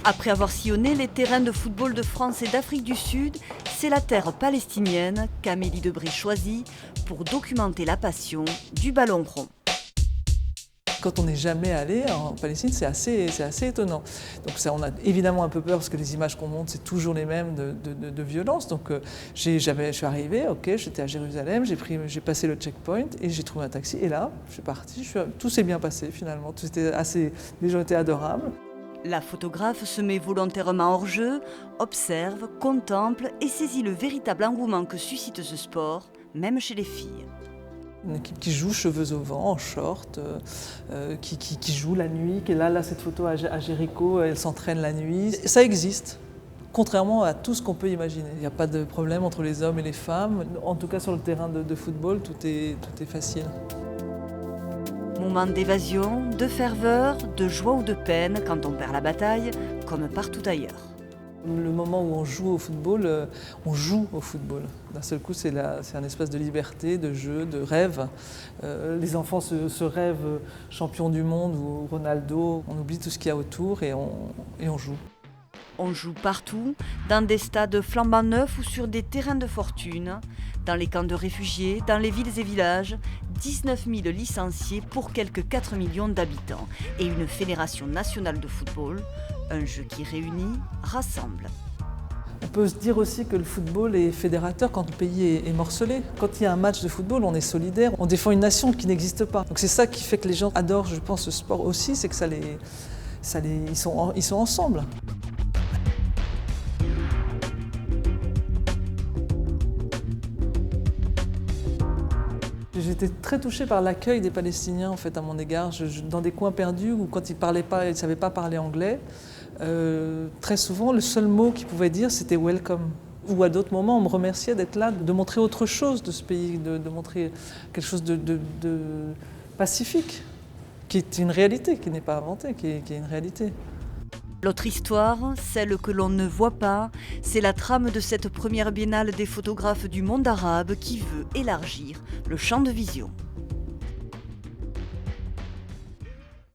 Après avoir sillonné les terrains de football de France et d'Afrique du Sud, c'est la terre palestinienne qu'Amélie Debré choisit pour documenter la passion du ballon rond. Quand on n'est jamais allé en Palestine, c'est assez étonnant. Donc ça, on a évidemment un peu peur parce que les images qu'on montre, c'est toujours les mêmes de violence. Donc je suis arrivé, ok, j'étais à Jérusalem, j'ai passé le checkpoint et j'ai trouvé un taxi. Et là, je suis parti, tout s'est bien passé finalement. Les gens étaient adorables. La photographe se met volontairement hors jeu, observe, contemple et saisit le véritable engouement que suscite ce sport, même chez les filles. Une équipe qui joue cheveux au vent, en short, qui joue la nuit, qui est là cette photo à Jéricho, elle s'entraîne la nuit. Ça existe, contrairement à tout ce qu'on peut imaginer. Il n'y a pas de problème entre les hommes et les femmes. En tout cas sur le terrain de football, tout est facile. Moment d'évasion, de ferveur, de joie ou de peine quand on perd la bataille, comme partout ailleurs. Le moment où on joue au football, on joue au football. D'un seul coup, c'est un espace de liberté, de jeu, de rêve. Les enfants se rêvent champions du monde ou Ronaldo. On oublie tout ce qu'il y a autour et on joue. On joue partout, dans des stades flambant neufs ou sur des terrains de fortune, dans les camps de réfugiés, dans les villes et villages, 19 000 licenciés pour quelques 4 millions d'habitants et une fédération nationale de football, un jeu qui réunit, rassemble. On peut se dire aussi que le football est fédérateur quand le pays est morcelé. Quand il y a un match de football, on est solidaire, on défend une nation qui n'existe pas. Donc c'est ça qui fait que les gens adorent, je pense, ce sport aussi, c'est que ils sont ensemble. J'étais très touchée par l'accueil des Palestiniens en fait, à mon égard. Dans des coins perdus où quand ils ne savaient pas parler anglais, très souvent le seul mot qu'ils pouvaient dire c'était « welcome ». Ou à d'autres moments on me remerciait d'être là, de montrer autre chose de ce pays, de montrer quelque chose de pacifique, qui est une réalité, qui n'est pas inventée, qui est une réalité. L'autre histoire, celle que l'on ne voit pas, c'est la trame de cette première biennale des photographes du monde arabe qui veut élargir le champ de vision.